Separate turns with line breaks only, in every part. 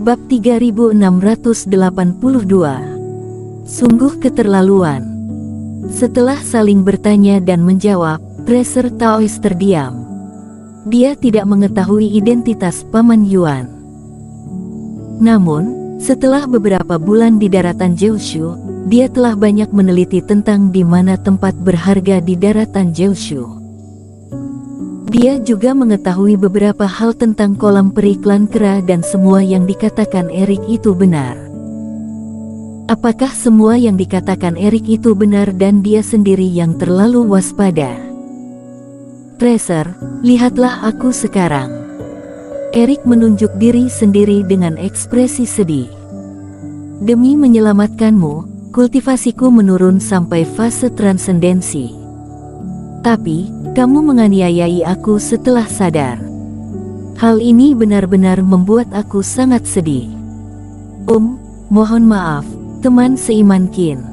Bab 3682. Sungguh keterlaluan. Setelah saling bertanya dan menjawab, Tracer Taois terdiam. Dia tidak mengetahui identitas Paman Yuan. Namun, setelah beberapa bulan di daratan Jiushu, dia telah banyak meneliti tentang di mana tempat berharga di daratan Jiushu. Dia juga mengetahui beberapa hal tentang kolam peri klan kera dan semua yang dikatakan Erik itu benar. Apakah semua yang dikatakan Erik itu benar dan dia sendiri yang terlalu waspada? Tracer, lihatlah aku sekarang. Erik menunjuk diri sendiri dengan ekspresi sedih. Demi menyelamatkanmu, kultivasiku menurun sampai fase transendensi. Tapi, kamu menganiayai aku setelah sadar. Hal ini benar-benar membuat aku sangat sedih. Mohon maaf, teman seiman Qin.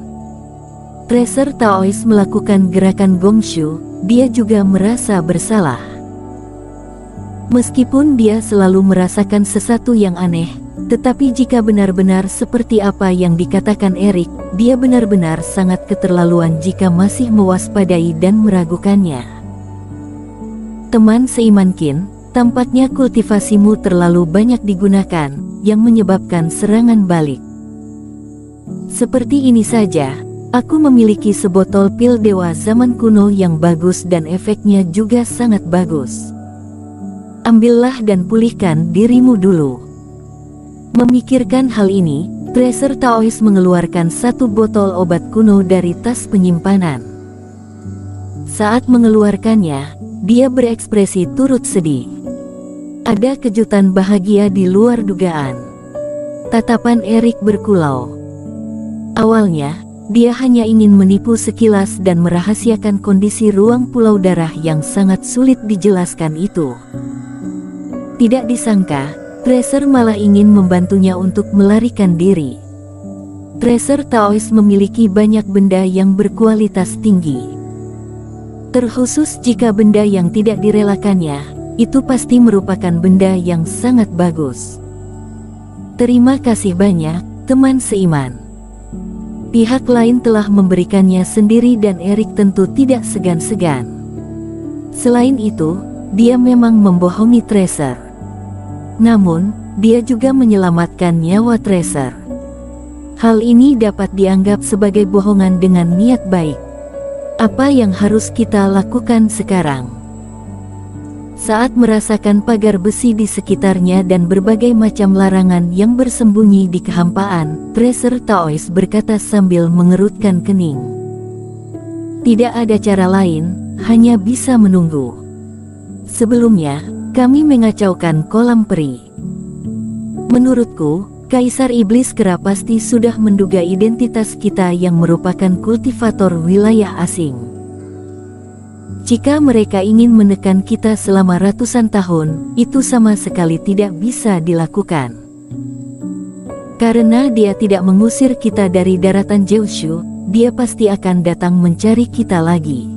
Tracer Taois melakukan gerakan gongshu, dia juga merasa bersalah. Meskipun dia selalu merasakan sesuatu yang aneh, tetapi jika benar-benar seperti apa yang dikatakan Erik, dia benar-benar sangat keterlaluan jika masih mewaspadai dan meragukannya. Teman seiman Qin, tampaknya kultivasimu terlalu banyak digunakan, yang menyebabkan serangan balik. Seperti ini saja, aku memiliki sebotol pil dewa zaman kuno yang bagus dan efeknya juga sangat bagus. Ambillah dan pulihkan dirimu dulu. Memikirkan hal ini, Tracer Taois mengeluarkan satu botol obat kuno dari tas penyimpanan. Saat mengeluarkannya, dia berekspresi turut sedih. Ada kejutan bahagia di luar dugaan. Tatapan Erik berkilau. Awalnya, dia hanya ingin menipu sekilas dan merahasiakan kondisi ruang pulau darah yang sangat sulit dijelaskan itu. Tidak disangka, Tracer malah ingin membantunya untuk melarikan diri. Tracer Taois memiliki banyak benda yang berkualitas tinggi. Terkhusus jika benda yang tidak direlakannya, itu pasti merupakan benda yang sangat bagus. Terima kasih banyak, teman seiman. Pihak lain telah memberikannya sendiri dan Erik tentu tidak segan-segan. Selain itu, dia memang membohongi Tracer. Namun, dia juga menyelamatkan nyawa Tracer. Hal ini dapat dianggap sebagai bohongan dengan niat baik. Apa yang harus kita lakukan sekarang? Saat merasakan pagar besi di sekitarnya dan berbagai macam larangan yang bersembunyi di kehampaan, Tracer Taois berkata sambil mengerutkan kening. Tidak ada cara lain, hanya bisa menunggu. Sebelumnya, kami mengacaukan kolam peri. Menurutku, Kaisar Iblis Kera pasti sudah menduga identitas kita yang merupakan kultivator wilayah asing. Jika mereka ingin menekan kita selama ratusan tahun, itu sama sekali tidak bisa dilakukan. Karena dia tidak mengusir kita dari daratan Jiushu, dia pasti akan datang mencari kita lagi.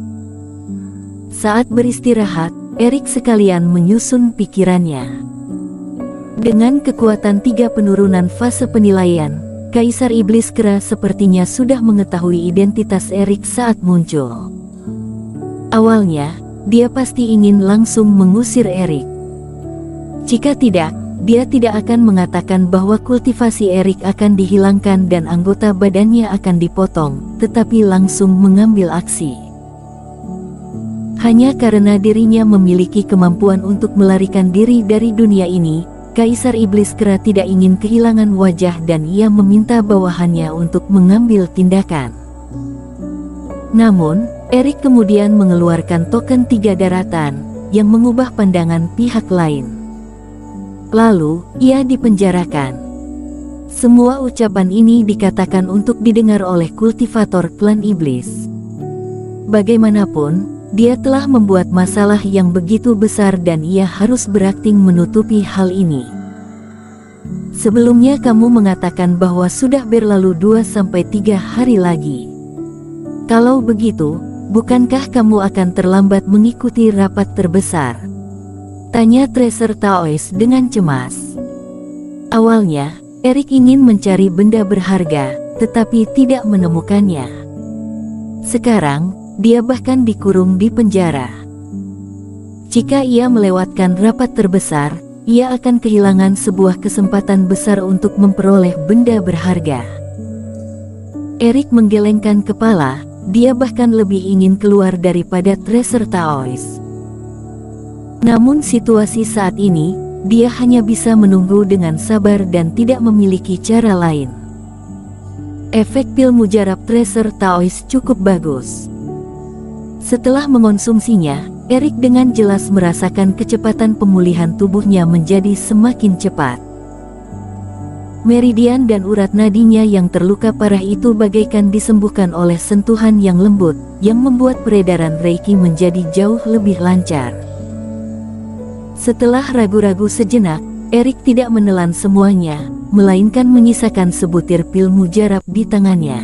Saat beristirahat, Erik sekalian menyusun pikirannya. Dengan kekuatan 3 penurunan fase penilaian, Kaisar Iblis Kera sepertinya sudah mengetahui identitas Erik saat muncul. Awalnya, dia pasti ingin langsung mengusir Erik. Jika tidak, dia tidak akan mengatakan bahwa kultivasi Erik akan dihilangkan dan anggota badannya akan dipotong, tetapi langsung mengambil aksi. Hanya karena dirinya memiliki kemampuan untuk melarikan diri dari dunia ini, Kaisar Iblis Kera tidak ingin kehilangan wajah dan ia meminta bawahannya untuk mengambil tindakan. Namun, Erik kemudian mengeluarkan token 3 daratan, yang mengubah pandangan pihak lain. Lalu, ia dipenjarakan. Semua ucapan ini dikatakan untuk didengar oleh kultivator klan iblis. Bagaimanapun, dia telah membuat masalah yang begitu besar dan ia harus berakting menutupi hal ini. Sebelumnya kamu mengatakan bahwa sudah berlalu 2-3 hari lagi. Kalau begitu, bukankah kamu akan terlambat mengikuti rapat terbesar? Tanya Tracer Taois dengan cemas. Awalnya, Erik ingin mencari benda berharga, tetapi tidak menemukannya. Sekarang, dia bahkan dikurung di penjara. Jika ia melewatkan rapat terbesar, ia akan kehilangan sebuah kesempatan besar untuk memperoleh benda berharga. Erik menggelengkan kepala, dia bahkan lebih ingin keluar daripada Treasure Toys. Namun situasi saat ini, dia hanya bisa menunggu dengan sabar dan tidak memiliki cara lain. Efek pil mujarab Treasure Toys cukup bagus. Setelah mengonsumsinya, Erik dengan jelas merasakan kecepatan pemulihan tubuhnya menjadi semakin cepat. Meridian dan urat nadinya yang terluka parah itu bagaikan disembuhkan oleh sentuhan yang lembut, yang membuat peredaran Reiki menjadi jauh lebih lancar. Setelah ragu-ragu sejenak, Erik tidak menelan semuanya, melainkan menyisakan sebutir pil mujarab di tangannya.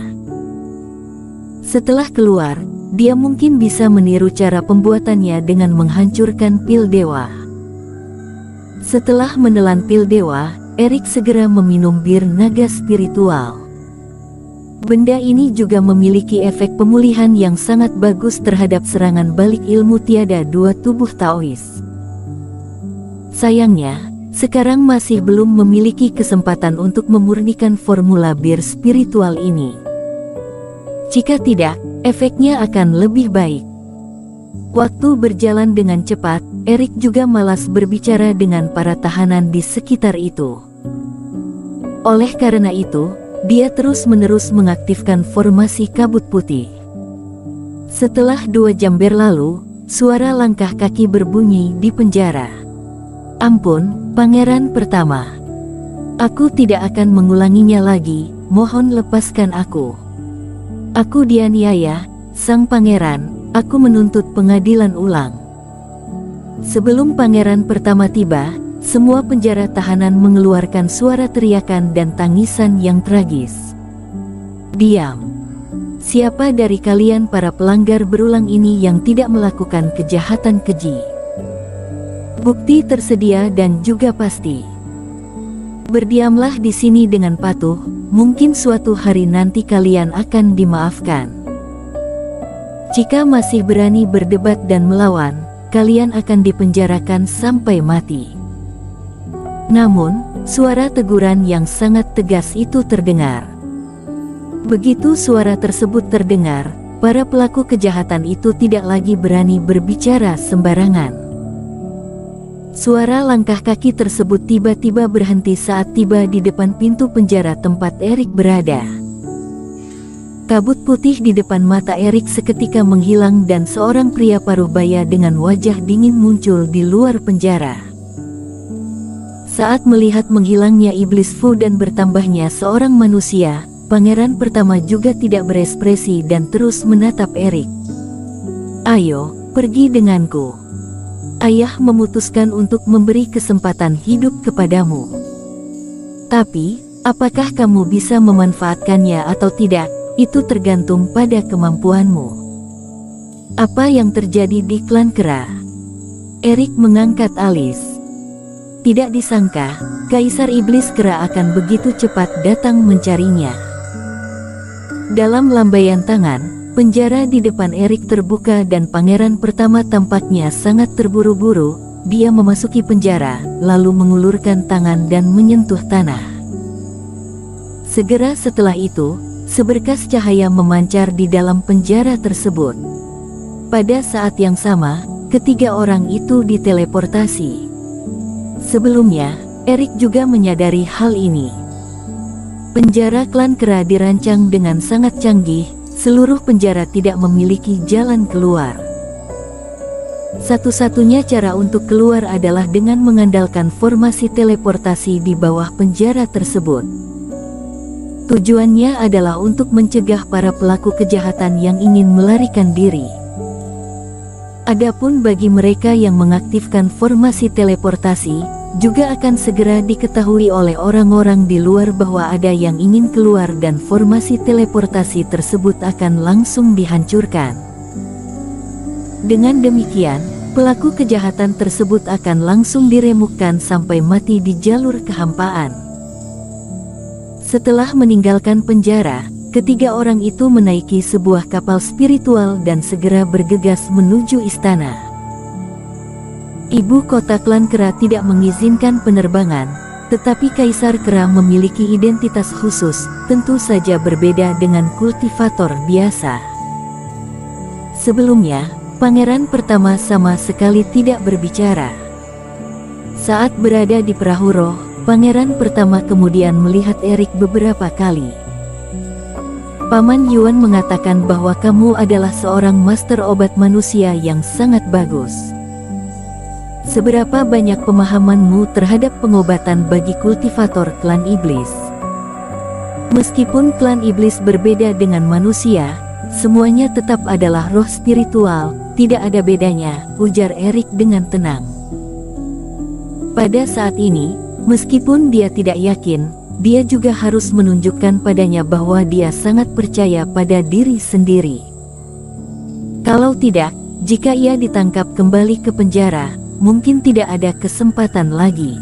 Setelah keluar, dia mungkin bisa meniru cara pembuatannya dengan menghancurkan pil dewa. Setelah menelan pil dewa, Erik segera meminum bir naga spiritual. Benda ini juga memiliki efek pemulihan yang sangat bagus terhadap serangan balik ilmu tiada dua tubuh Taois. Sayangnya, sekarang masih belum memiliki kesempatan untuk memurnikan formula bir spiritual ini. Jika tidak, efeknya akan lebih baik. Waktu berjalan dengan cepat, Erik juga malas berbicara dengan para tahanan di sekitar itu. Oleh karena itu, dia terus-menerus mengaktifkan formasi kabut putih. Setelah 2 jam berlalu, suara langkah kaki berbunyi di penjara. "Ampun, Pangeran Pertama. Aku tidak akan mengulanginya lagi, mohon lepaskan aku. Aku dianiaya, Sang Pangeran, aku menuntut pengadilan ulang." Sebelum Pangeran Pertama tiba, semua penjara tahanan mengeluarkan suara teriakan dan tangisan yang tragis. "Diam! Siapa dari kalian para pelanggar berulang ini yang tidak melakukan kejahatan keji? Bukti tersedia dan juga pasti. Berdiamlah di sini dengan patuh, mungkin suatu hari nanti kalian akan dimaafkan. Jika masih berani berdebat dan melawan, kalian akan dipenjarakan sampai mati." Namun, suara teguran yang sangat tegas itu terdengar. Begitu suara tersebut terdengar, para pelaku kejahatan itu tidak lagi berani berbicara sembarangan. Suara langkah kaki tersebut tiba-tiba berhenti saat tiba di depan pintu penjara tempat Erik berada. Kabut putih di depan mata Erik seketika menghilang dan seorang pria paruh-baya dengan wajah dingin muncul di luar penjara. Saat melihat menghilangnya iblis Fu dan bertambahnya seorang manusia, Pangeran Pertama juga tidak berekspresi dan terus menatap Erik. "Ayo, pergi denganku. Ayah memutuskan untuk memberi kesempatan hidup kepadamu. Tapi, apakah kamu bisa memanfaatkannya atau tidak, itu tergantung pada kemampuanmu." "Apa yang terjadi di klan kera?" Erik mengangkat alis. Tidak disangka, Kaisar Iblis Kera akan begitu cepat datang mencarinya. Dalam lambaian tangan, penjara di depan Erik terbuka dan Pangeran Pertama tampaknya sangat terburu-buru. Dia memasuki penjara, lalu mengulurkan tangan dan menyentuh tanah. Segera setelah itu, seberkas cahaya memancar di dalam penjara tersebut. Pada saat yang sama, ketiga orang itu diteleportasi. Sebelumnya, Erik juga menyadari hal ini. Penjara klan kera dirancang dengan sangat canggih, seluruh penjara tidak memiliki jalan keluar. Satu-satunya cara untuk keluar adalah dengan mengandalkan formasi teleportasi di bawah penjara tersebut. Tujuannya adalah untuk mencegah para pelaku kejahatan yang ingin melarikan diri. Adapun bagi mereka yang mengaktifkan formasi teleportasi, juga akan segera diketahui oleh orang-orang di luar bahwa ada yang ingin keluar dan formasi teleportasi tersebut akan langsung dihancurkan. Dengan demikian, pelaku kejahatan tersebut akan langsung diremukkan sampai mati di jalur kehampaan. Setelah meninggalkan penjara, ketiga orang itu menaiki sebuah kapal spiritual dan segera bergegas menuju istana. Ibu kota klan kera tidak mengizinkan penerbangan, tetapi Kaisar Kera memiliki identitas khusus, tentu saja berbeda dengan kultivator biasa. Sebelumnya, pangeran pertama sama sekali tidak berbicara. Saat berada di perahu roh, pangeran pertama kemudian melihat Erik beberapa kali. Paman Yuan mengatakan bahwa kamu adalah seorang master obat manusia yang sangat bagus. Seberapa banyak pemahamanmu terhadap pengobatan bagi kultivator klan iblis? Meskipun klan iblis berbeda dengan manusia, semuanya tetap adalah roh spiritual, tidak ada bedanya, ujar Erik dengan tenang. Pada saat ini, meskipun dia tidak yakin, dia juga harus menunjukkan padanya bahwa dia sangat percaya pada diri sendiri. Kalau tidak, jika ia ditangkap kembali ke penjara, mungkin tidak ada kesempatan lagi.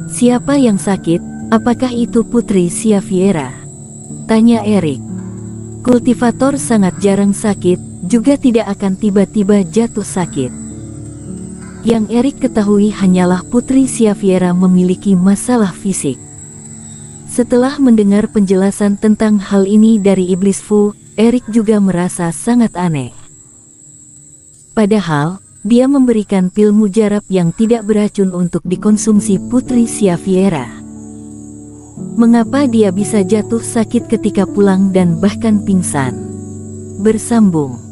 Siapa yang sakit? Apakah itu Putri Xaviera? Tanya Erik. Kultivator sangat jarang sakit, juga tidak akan tiba-tiba jatuh sakit. Yang Erik ketahui hanyalah Putri Xaviera memiliki masalah fisik. Setelah mendengar penjelasan tentang hal ini dari Iblis Fu, Erik juga merasa sangat aneh. Padahal, dia memberikan pil mujarab yang tidak beracun untuk dikonsumsi Putri Xaviera. Mengapa dia bisa jatuh sakit ketika pulang dan bahkan pingsan? Bersambung.